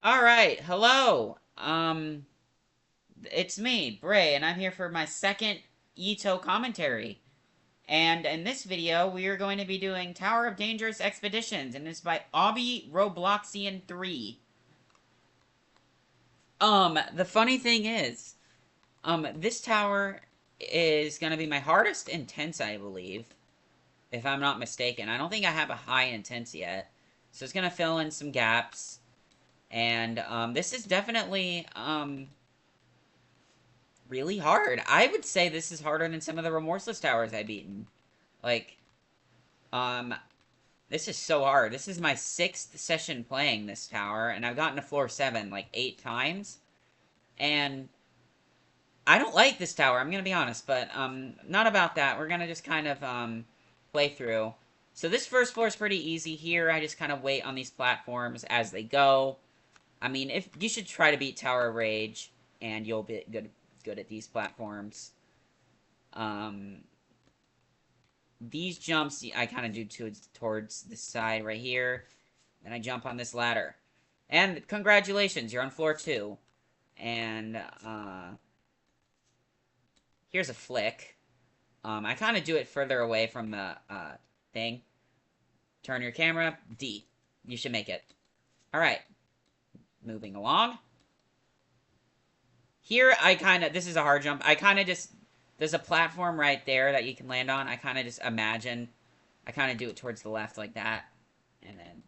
All right, hello. It's me, Bray, and I'm here for my second Ito commentary. And in this video, we are going to be doing Tower of Dangerous Expeditions, and it's by Obby Robloxian 3. The funny thing is, this tower is gonna be my hardest intense, I believe, if I'm not mistaken. I don't think I have a high intense yet, so it's gonna fill in some gaps. And this is definitely really hard. I would say this is harder than some of the Remorseless Towers I've beaten. Like, um, this is so hard. This is my 6th session playing this tower, and I've gotten to floor 7 like 8 times. And I don't like this tower, I'm gonna be honest, but not about that. We're gonna just kind of play through. So this first floor is pretty easy. Here, I just kind of wait on these platforms as they go. I mean, if you should try to beat Tower of Rage, and you'll be good at these platforms. These jumps I kind of do towards the side right here. Then I jump on this ladder. And congratulations, you're on floor 2. And here's a flick. I kind of do it further away from the thing. Turn your camera. D. You should make it. Alright. Moving along. Here, this is a hard jump. I kind of just, there's a platform right there that you can land on. I kind of just imagine, I kind of do it towards the left like that. And then,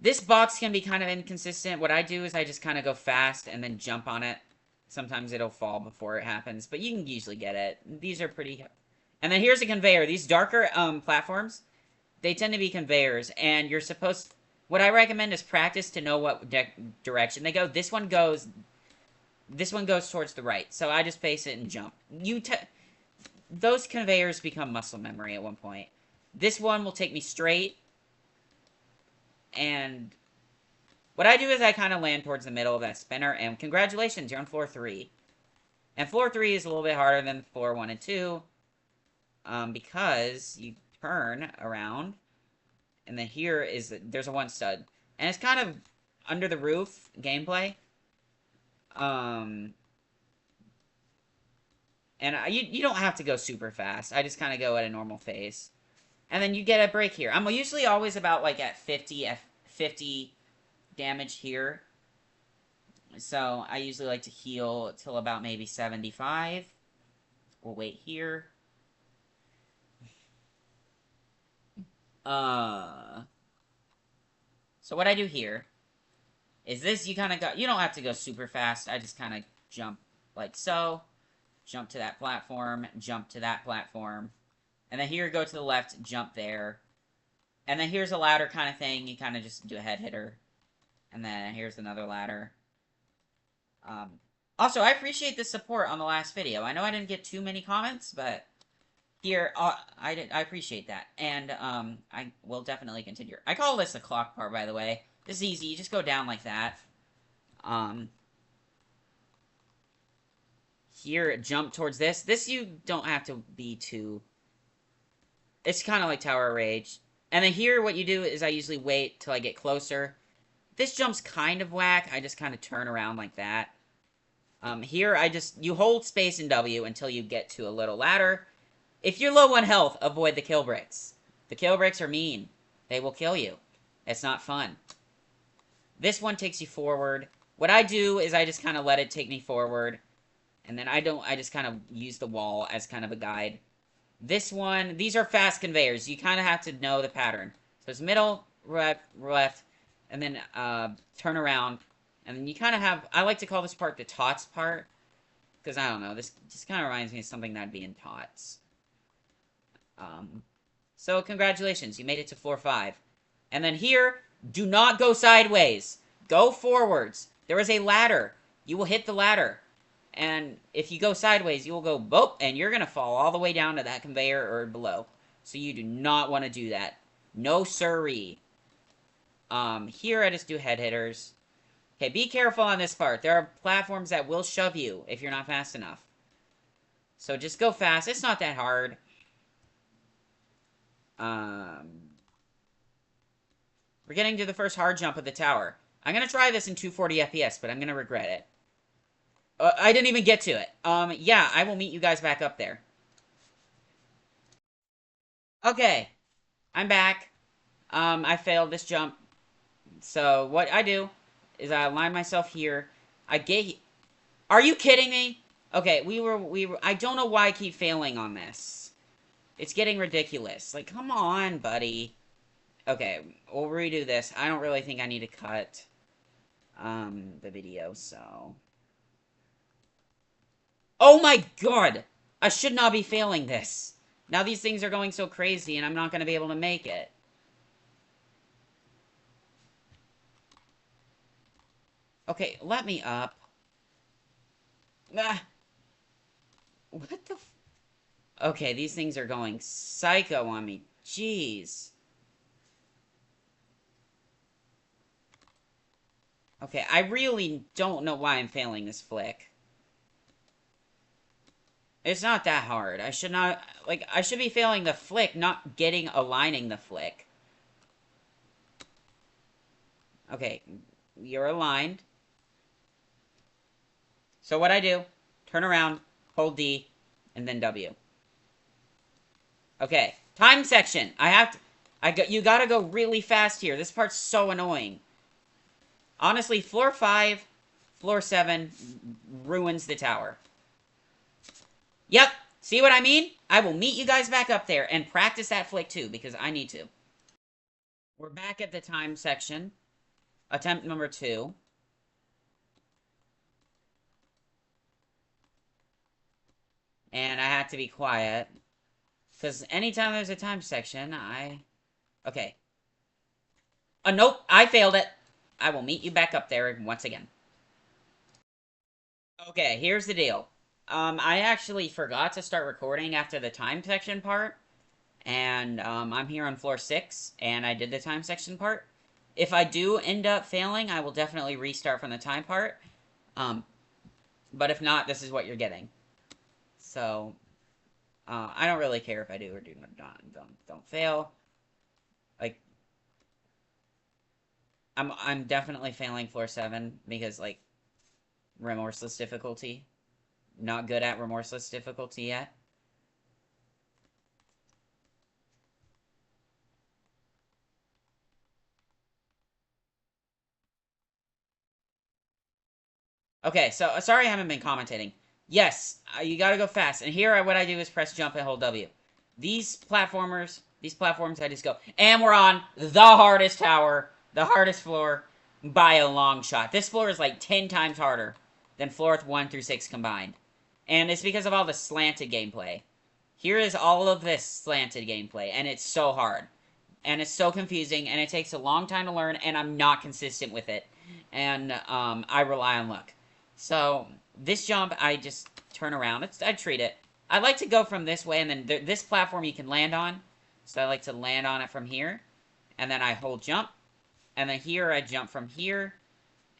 this box can be kind of inconsistent. What I do is I just kind of go fast and then jump on it. Sometimes it'll fall before it happens, but you can usually get it. These are pretty, and then here's a conveyor. These darker platforms, they tend to be conveyors, and you're supposed, what I recommend is practice to know what direction they go. This one goes towards the right, so I just face it and jump. Those conveyors become muscle memory at one point. This one will take me straight, and what I do is I kind of land towards the middle of that spinner, and congratulations, you're on floor 3. And floor 3 is a little bit harder than floor 1 and 2, because you turn around, and then there's a 1 stud. And it's kind of under the roof gameplay. And you don't have to go super fast. I just kind of go at a normal pace. And then you get a break here. I'm usually always about like at 50 damage here. So I usually like to heal till about maybe 75. We'll wait here. So what I do here is this, you don't have to go super fast. I just kind of jump like so. Jump to that platform, jump to that platform. And then here, go to the left, jump there. And then here's a ladder kind of thing. You kind of just do a head hitter. And then here's another ladder. Also, I appreciate the support on the last video. I know I didn't get too many comments, but here, I appreciate that. And I will definitely continue. I call this the clock part, by the way. This is easy. You just go down like that. Here, jump towards this. This you don't have to be too... It's kind of like Tower of Rage. And then here, what you do is I usually wait till I get closer. This jump's kind of whack. I just kind of turn around like that. Here, you hold space and W until you get to a little ladder. If you're low on health, avoid the kill bricks. The kill bricks are mean. They will kill you. It's not fun. This one takes you forward. What I do is I just kind of let it take me forward. And then I just kind of use the wall as kind of a guide. This one, these are fast conveyors. You kind of have to know the pattern. So it's middle, left, and then turn around. And then you kind of have, I like to call this part the Tots part. Because I don't know, this just kind of reminds me of something that'd be in Tots. So congratulations, you made it to floor 5. And then here, do not go sideways. Go forwards. There is a ladder. You will hit the ladder. And if you go sideways, you will go boop, and you're going to fall all the way down to that conveyor or below. So you do not want to do that. No siree. Here I just do head hitters. Okay, be careful on this part. There are platforms that will shove you if you're not fast enough. So just go fast. It's not that hard. We're getting to the first hard jump of the tower. I'm gonna try this in 240 FPS, but I'm gonna regret it. I didn't even get to it. Yeah, I will meet you guys back up there. Okay, I'm back. I failed this jump. So what I do is I align myself here. I get. Are you kidding me? Okay, we were. I don't know why I keep failing on this. It's getting ridiculous. Like, come on, buddy. Okay, we'll redo this. I don't really think I need to cut the video, so. Oh my god! I should not be failing this. Now these things are going so crazy and I'm not going to be able to make it. Okay, let me up. Ah. What the f... Okay, these things are going psycho on me. Jeez. Okay, I really don't know why I'm failing this flick. It's not that hard. I should not... Like, I should be failing the flick, not aligning the flick. Okay, you're aligned. So what I do, turn around, hold D, and then W. Okay, time section. You gotta go really fast here. This part's so annoying. Honestly, floor 5, floor 7 ruins the tower. Yep, see what I mean? I will meet you guys back up there and practice that flick too, because I need to. We're back at the time section. Attempt number 2. And I had to be quiet. Because anytime there's a time section, Okay. Nope, I failed it. I will meet you back up there once again. Okay, here's the deal. I actually forgot to start recording after the time section part. And, I'm here on floor 6, and I did the time section part. If I do end up failing, I will definitely restart from the time part. But if not, this is what you're getting. So, I don't really care if I do or do not. Don't fail. Like, I'm definitely failing floor 7 because, like, remorseless difficulty. Not good at remorseless difficulty yet. Okay, so sorry I haven't been commentating. Yes, you gotta go fast. And here, what I do is press jump and hold W. These platforms, I just go. And we're on the hardest tower, the hardest floor, by a long shot. This floor is like 10 times harder than floors 1 through 6 combined. And it's because of all the slanted gameplay. Here is all of this slanted gameplay, and it's so hard. And it's so confusing, and it takes a long time to learn, and I'm not consistent with it. And I rely on luck. So, this jump, I just turn around. I treat it. I like to go from this way, and then this platform you can land on. So I like to land on it from here. And then I hold jump. And then here, I jump from here.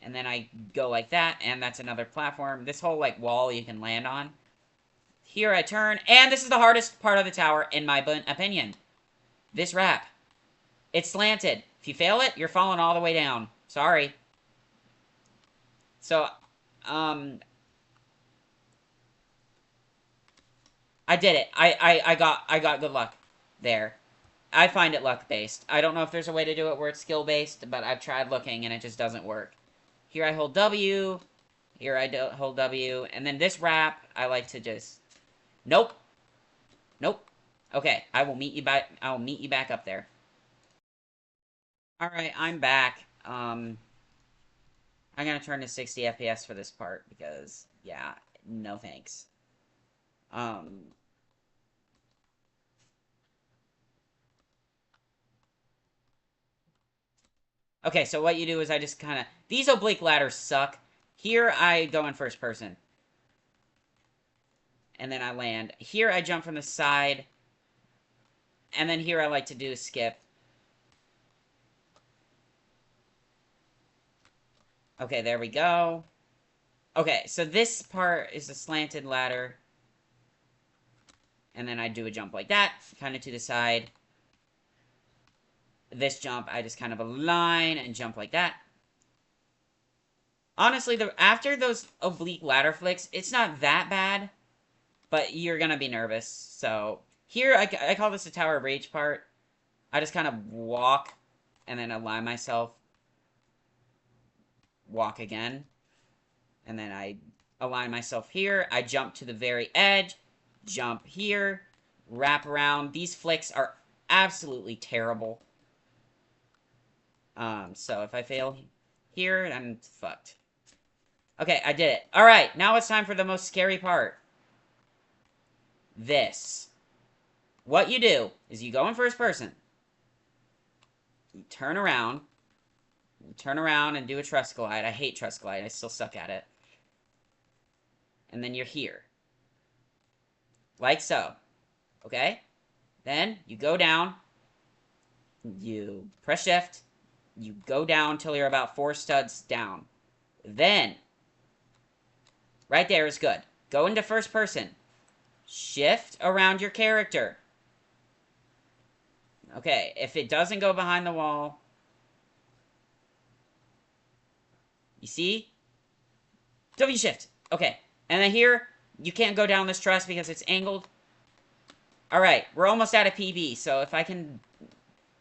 And then I go like that, and that's another platform. This whole, like, wall you can land on. Here I turn, and this is the hardest part of the tower, in my opinion. This wrap. It's slanted. If you fail it, you're falling all the way down. Sorry. So, I did it. I got good luck there. I find it luck-based. I don't know if there's a way to do it where it's skill-based, but I've tried looking and it just doesn't work. Here I hold W. Here I hold W. And then this wrap, I like to just... Nope. Nope. Okay, I will meet you back up there. Alright, I'm back. I'm gonna turn to 60 FPS for this part because, yeah, no thanks. Okay, so what you do is I just kind of... These oblique ladders suck. Here I go in first person. And then I land. Here I jump from the side. And then here I like to do a skip. Okay, there we go. Okay, so this part is a slanted ladder. And then I do a jump like that, kind of to the side. this jump, I just kind of align and jump like that. Honestly, after those oblique ladder flicks, it's not that bad, but you're gonna be nervous. So here, I call this the Tower of Rage part. I just kind of walk and then align myself. Walk again. And then I align myself here. I jump to the very edge. Jump here. Wrap around. These flicks are absolutely terrible. So if I fail here, I'm fucked. Okay, I did it. Alright, now it's time for the most scary part. This. What you do is you go in first person. You turn around. You turn around and do a trust glide. I hate trust glide. I still suck at it. And then you're here. Like so. Okay? Then you go down. You press shift. You go down till you're about 4 studs down. Then, right there is good. Go into first person. Shift around your character. Okay, if it doesn't go behind the wall... You see? W shift. Okay. And then here, you can't go down this truss because it's angled. Alright, we're almost out of PB, so if I can...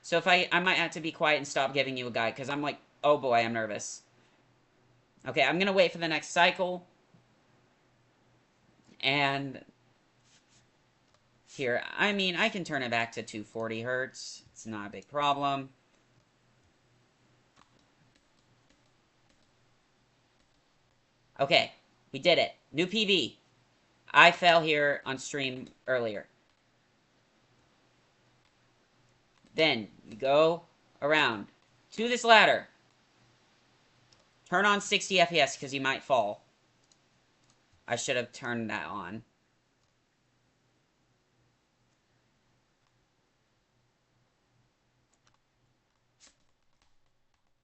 So if I might have to be quiet and stop giving you a guide, because I'm like, oh boy, I'm nervous. Okay, I'm going to wait for the next cycle. And... Here, I mean, I can turn it back to 240 hertz. It's not a big problem. Okay, we did it. New PB. I fell here on stream earlier. Then, you go around to this ladder. Turn on 60 FPS because you might fall. I should have turned that on.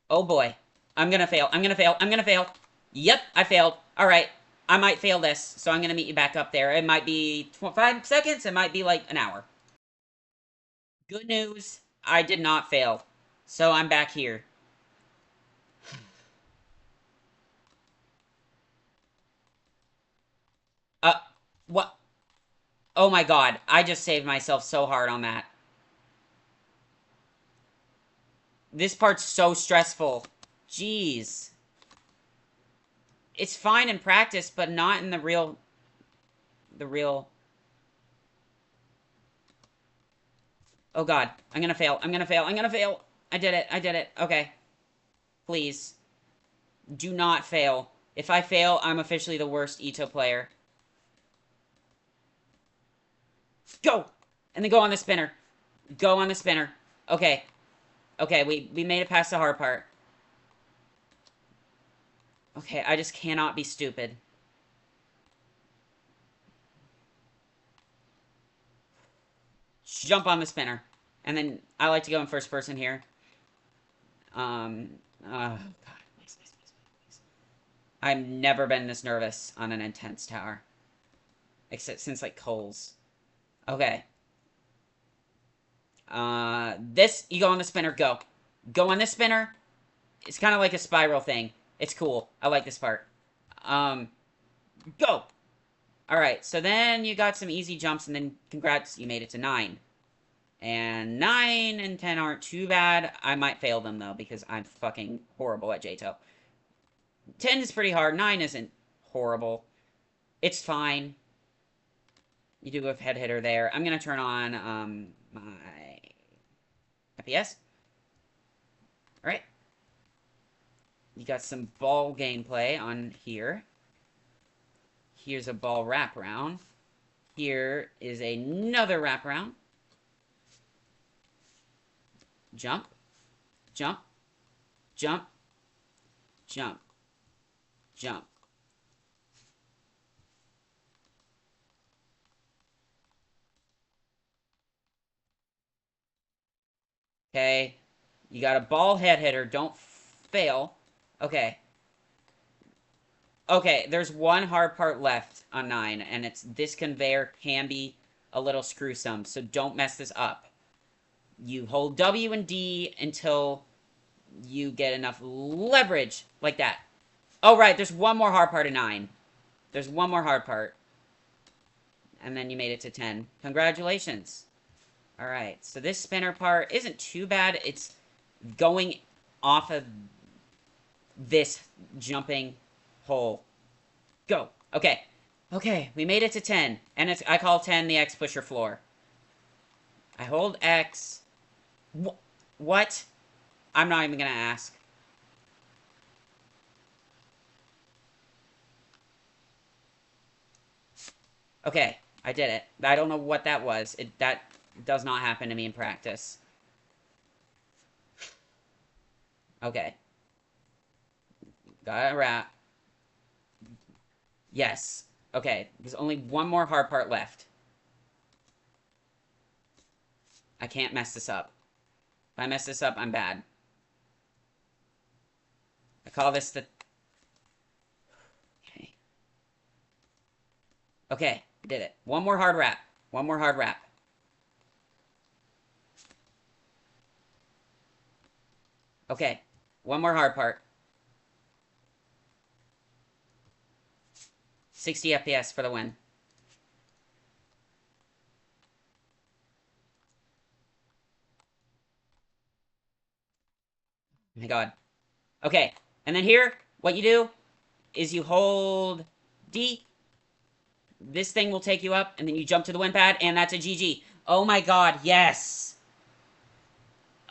Oh boy. I'm gonna fail. I'm gonna fail. I'm gonna fail. Yep, I failed. Alright. I might fail this, so I'm gonna meet you back up there. It might be 5 seconds. It might be like an hour. Good news. I did not fail. So I'm back here. What? Oh my god. I just saved myself so hard on that. This part's so stressful. Jeez. It's fine in practice, but not in the real... Oh god. I'm gonna fail. I'm gonna fail. I'm gonna fail. I did it. I did it. Okay. Please. Do not fail. If I fail, I'm officially the worst Ito player. Go! And then go on the spinner. Go on the spinner. Okay. Okay, we made it past the hard part. Okay, I just cannot be stupid. Jump on the spinner. And then I like to go in first person here. God. Please. I've never been this nervous on an intense tower. Except since, like, Cole's. Okay. This, you go on the spinner, go. Go on this spinner. It's kind of like a spiral thing. It's cool. I like this part. Go! Alright, so then you got some easy jumps, and then congrats, you made it to 9. And 9 and 10 aren't too bad. I might fail them, though, because I'm fucking horrible at JTO. 10 is pretty hard. 9 isn't horrible. It's fine. You do a head hitter there. I'm going to turn on, my FPS. Alright. You got some ball gameplay on here. Here's a ball wraparound. Here is another wraparound. Jump. Jump. Jump. Jump. Jump. Okay. You got a ball head hitter. Don't fail. Okay. Okay, there's one hard part left on 9, and it's this conveyor can be a little screwsome, so don't mess this up. You hold W and D until you get enough leverage, like that. Oh, right, there's one more hard part of 9. There's one more hard part. And then you made it to 10. Congratulations. Alright, so this spinner part isn't too bad. It's going off of this jumping hole. Go. Okay. Okay, we made it to 10. And I call 10 the X pusher floor. I hold X. What? I'm not even gonna ask. Okay, I did it. I don't know what that was. That does not happen to me in practice. Okay. Got a wrap. Yes. Okay, there's only one more hard part left. I can't mess this up. If I mess this up, I'm bad. I call this the... Okay. Okay, did it. One more hard wrap. One more hard wrap. Okay, one more hard part. 60 FPS for the win. Oh my god. Okay, and then here, what you do is you hold D. This thing will take you up, and then you jump to the win pad, and that's a GG. Oh my god, yes!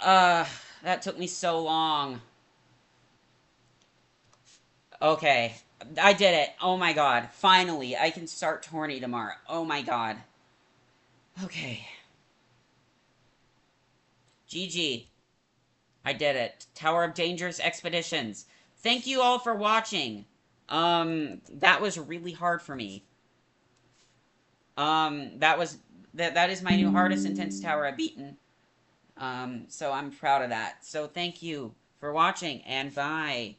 That took me so long. Okay, I did it. Oh my god, finally, I can start tourney tomorrow. Oh my god. Okay. GG. I did it. Tower of Dangerous Expeditions. Thank you all for watching. That was really hard for me. That is my new hardest intense tower I've beaten. So I'm proud of that. So thank you for watching, and bye.